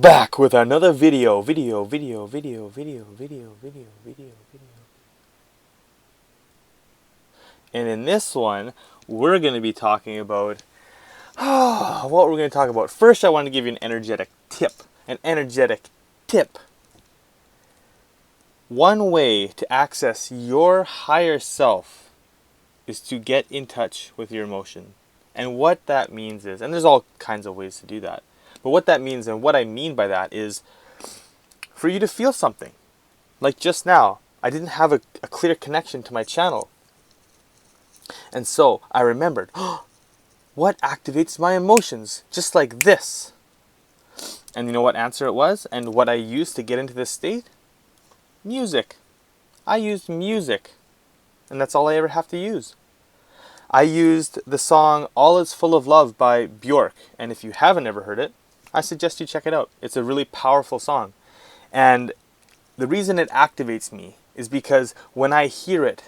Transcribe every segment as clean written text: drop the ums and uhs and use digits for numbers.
back with another video. And in this one, we're going to be talking about what we're going to talk about. First, I want to give you an energetic tip. One way to access your higher self is to get in touch with your emotion. And what that means is, and there's all kinds of ways to do that, but what that means and what I mean by that is for you to feel something. Like just now, I didn't have a clear connection to my channel. And so I remembered, what activates my emotions? Just like this. And you know what answer it was? And what I used to get into this state? Music. I used music. And that's all I ever have to use. I used the song All Is Full of Love by Bjork. And if you haven't ever heard it, I suggest you check it out. It's a really powerful song. And the reason it activates me is because when I hear it,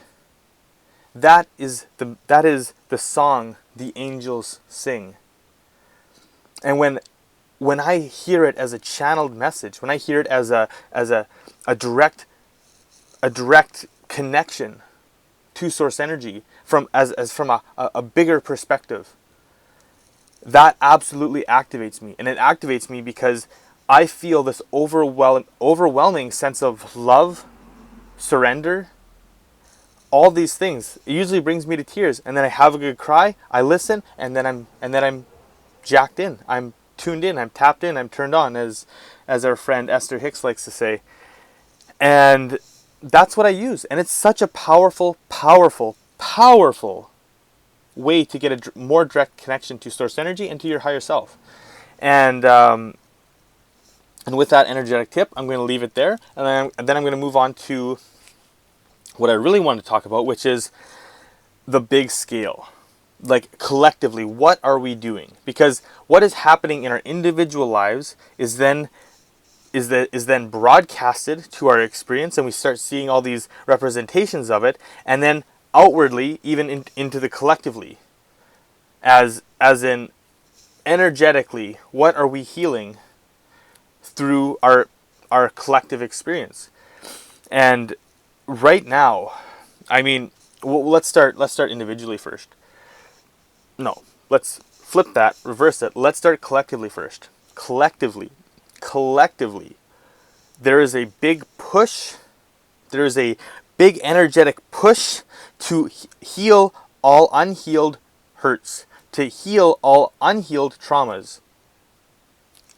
that is the song the angels sing. And when I hear it as a channeled message, when I hear it as a direct connection to source energy from a bigger perspective, that absolutely activates me. And it activates me because I feel this overwhelming sense of love, surrender, all these things. It usually brings me to tears, and then I have a good cry, I listen, and then I'm jacked in. I'm tuned in, I'm tapped in, I'm turned on, as our friend Esther Hicks likes to say. And that's what I use. And it's such a powerful way to get a more direct connection to source energy and to your higher self. And with that energetic tip, I'm going to leave it there, and then I'm going to move on to what I really want to talk about, which is the big scale. Like collectively, what are we doing? Because what is happening in our individual lives is then broadcasted to our experience, and we start seeing all these representations of it, and then outwardly, even into the collectively, as in energetically, what are we healing through our collective experience? And right now, I mean, let's start individually first. No, let's flip that, reverse it. Let's start collectively first. Collectively, there is a big push. There is a big energetic push to heal all unhealed hurts, to heal all unhealed traumas.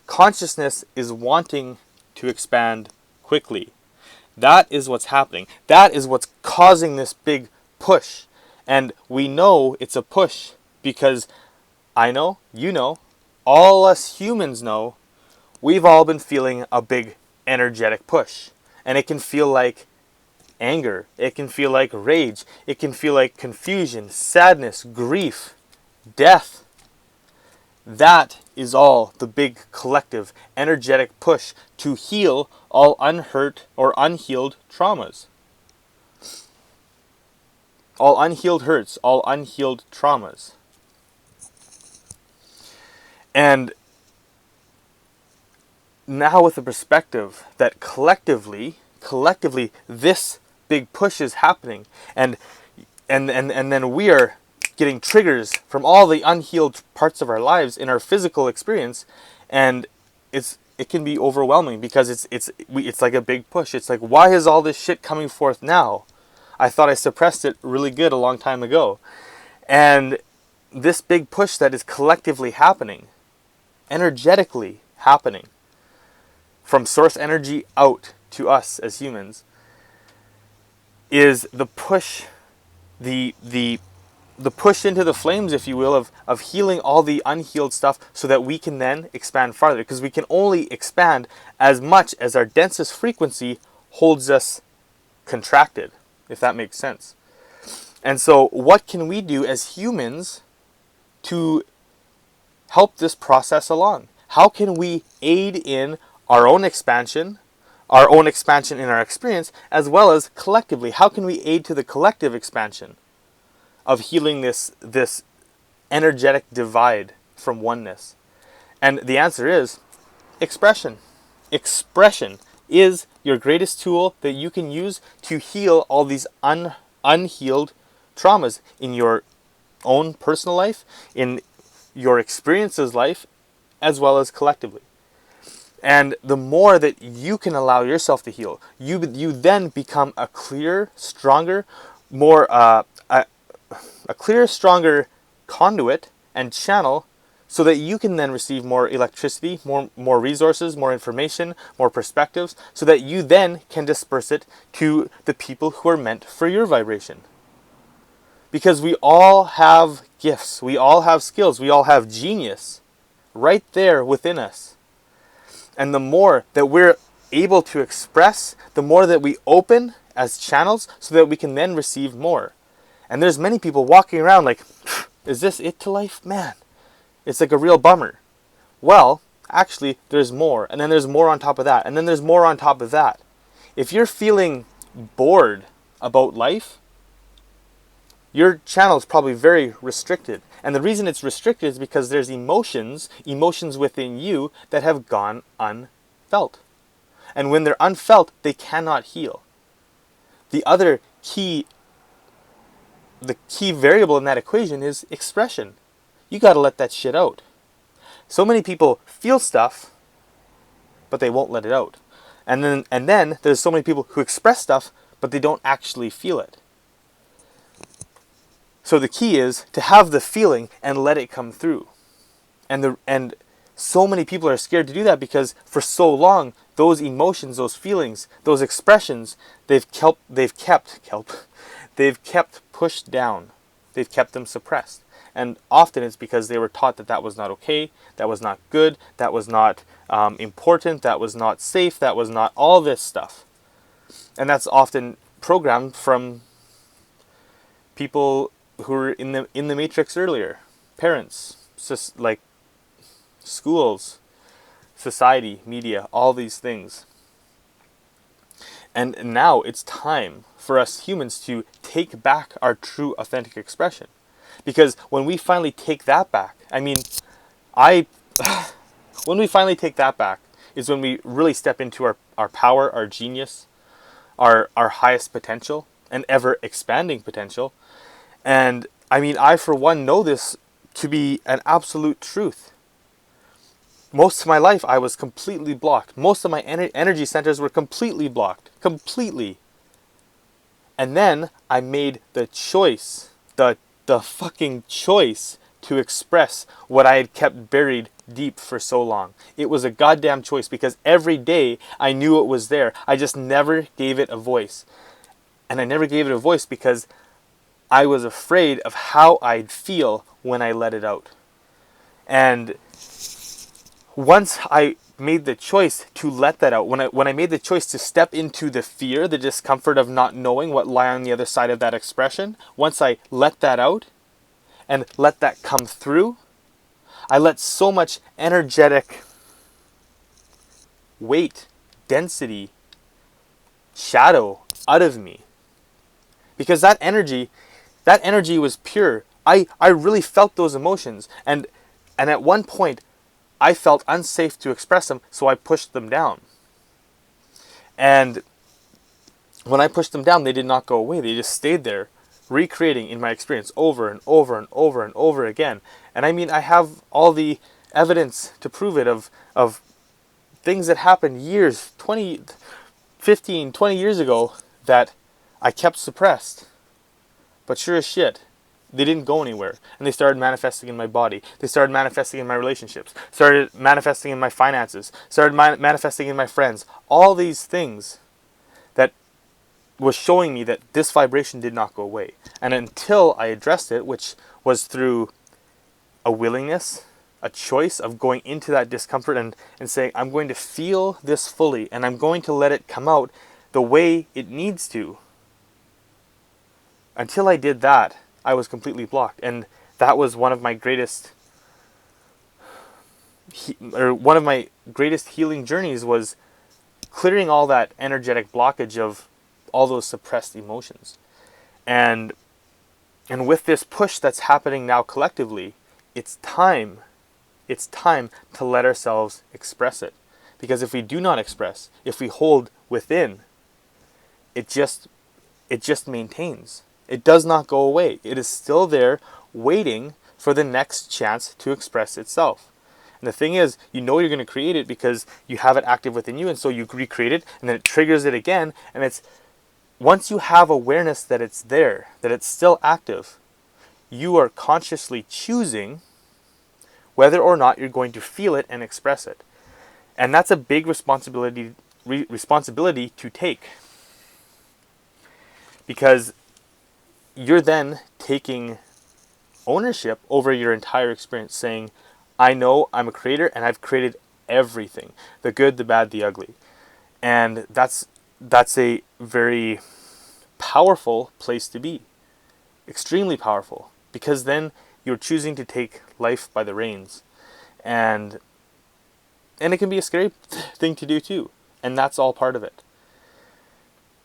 Consciousness is wanting to expand quickly. That is what's happening. That is what's causing this big push. And we know it's a push because I know, you know, all us humans know, we've all been feeling a big energetic push. And it can feel like anger. It can feel like rage. It can feel like confusion, sadness, grief, death. That is all the big collective energetic push to heal all unhurt or unhealed traumas. All unhealed hurts, all unhealed traumas. And now with the perspective that collectively this big push is happening, and then we are getting triggers from all the unhealed parts of our lives in our physical experience, and it can be overwhelming because it's like a big push. It's like, why is all this shit coming forth now? I thought I suppressed it really good a long time ago. And this big push that is collectively happening, energetically happening, from source energy out to us as humans, is the push, the push into the flames, if you will, of healing all the unhealed stuff so that we can then expand farther. Because we can only expand as much as our densest frequency holds us contracted, if that makes sense. And so what can we do as humans to help this process along? How can we aid in our own expansion in our experience, as well as collectively? How can we aid to the collective expansion of healing this energetic divide from oneness? And the answer is expression. Expression is your greatest tool that you can use to heal all these unhealed traumas in your own personal life, in your experiences life, as well as collectively. And the more that you can allow yourself to heal, you then become a clearer, stronger, more a clearer, stronger conduit and channel, so that you can then receive more electricity, more resources, more information, more perspectives, so that you then can disperse it to the people who are meant for your vibration. Because we all have gifts, we all have skills, we all have genius right there within us. And the more that we're able to express, the more that we open as channels, so that we can then receive more. And there's many people walking around like, is this it to life? Man, it's like a real bummer. Well, actually, there's more. And then there's more on top of that. And then there's more on top of that. If you're feeling bored about life, your channel is probably very restricted. And the reason it's restricted is because there's emotions within you that have gone unfelt. And when they're unfelt, they cannot heal. The other key variable in that equation is expression. You got to let that shit out. So many people feel stuff, but they won't let it out. And then there's so many people who express stuff, but they don't actually feel it. So the key is to have the feeling and let it come through. And so many people are scared to do that because for so long, those emotions, those feelings, those expressions, they've kept pushed down. They've kept them suppressed. And often it's because they were taught that that was not okay, that was not good, that was not important, that was not safe, that was not all this stuff. And that's often programmed from people who were in the matrix earlier. Parents, like schools, society, media, all these things. And now it's time for us humans to take back our true authentic expression. Because when we finally take that back, when we finally take that back is when we really step into our power, our genius, our highest potential, and ever expanding potential. And I for one know this to be an absolute truth. Most of my life I was completely blocked. Most of my energy centers were completely blocked. Completely. And then I made the choice, the fucking choice to express what I had kept buried deep for so long. It was a goddamn choice because every day I knew it was there. I just never gave it a voice. And I never gave it a voice because I was afraid of how I'd feel when I let it out. And once I made the choice to let that out, when I made the choice to step into the fear, the discomfort of not knowing what lay on the other side of that expression, once I let that out and let that come through, I let so much energetic weight, density, shadow out of me. Because that energy was pure. I really felt those emotions. And at one point, I felt unsafe to express them, so I pushed them down. And when I pushed them down, they did not go away. They just stayed there, recreating in my experience over and over and over and over again. And I have all the evidence to prove it of things that happened years, 15, 20 years ago that I kept suppressed. But sure as shit, they didn't go anywhere. And they started manifesting in my body. They started manifesting in my relationships. Started manifesting in my finances. Started manifesting in my friends. All these things that was showing me that this vibration did not go away. And until I addressed it, which was through a willingness, a choice of going into that discomfort and saying, I'm going to feel this fully and I'm going to let it come out the way it needs to. Until I did that, I was completely blocked. And that was one of my greatest healing journeys, was clearing all that energetic blockage of all those suppressed emotions. And with this push that's happening now collectively, it's time to let ourselves express it. Because if we do not express, if we hold within, it just maintains. It does not go away. It is still there waiting for the next chance to express itself. And the thing is, you know you're going to create it because you have it active within you, and so you recreate it, and then it triggers it again, and it's once you have awareness that it's there, that it's still active, you are consciously choosing whether or not you're going to feel it and express it. And that's a big responsibility to take, because you're then taking ownership over your entire experience, saying, I know I'm a creator and I've created everything, the good, the bad, the ugly. And that's a very powerful place to be, extremely powerful, because then you're choosing to take life by the reins. And it can be a scary thing to do too, and that's all part of it.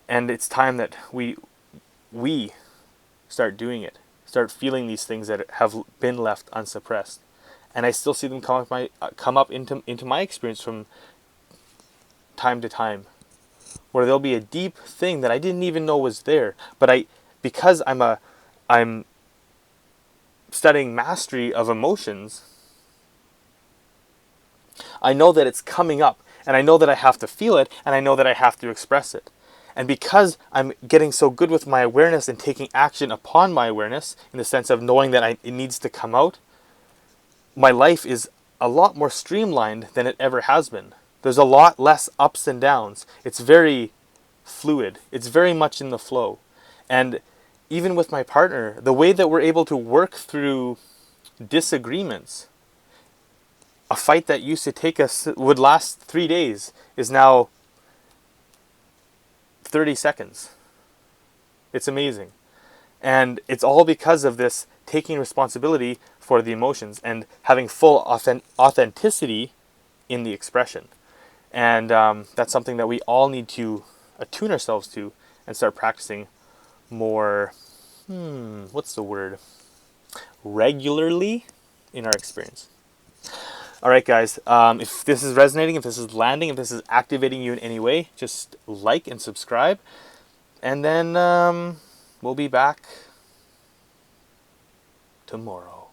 And it's time that we start doing it, start feeling these things that have been left unsuppressed. And I still see them come up into my experience from time to time, where there'll be a deep thing that I didn't even know was there, but because I'm studying mastery of emotions, I know that it's coming up, and I know that I have to feel it, and I know that I have to express it. And because I'm getting so good with my awareness and taking action upon my awareness, in the sense of knowing that it needs to come out, my life is a lot more streamlined than it ever has been. There's a lot less ups and downs. It's very fluid. It's very much in the flow. And even with my partner, the way that we're able to work through disagreements, a fight that used to would last 3 days is now 30 seconds. It's amazing. And it's all because of this taking responsibility for the emotions and having full authenticity in the expression. And that's something that we all need to attune ourselves to and start practicing more, what's the word? Regularly in our experience. All right, guys, if this is resonating, if this is landing, if this is activating you in any way, just like and subscribe. And then we'll be back tomorrow.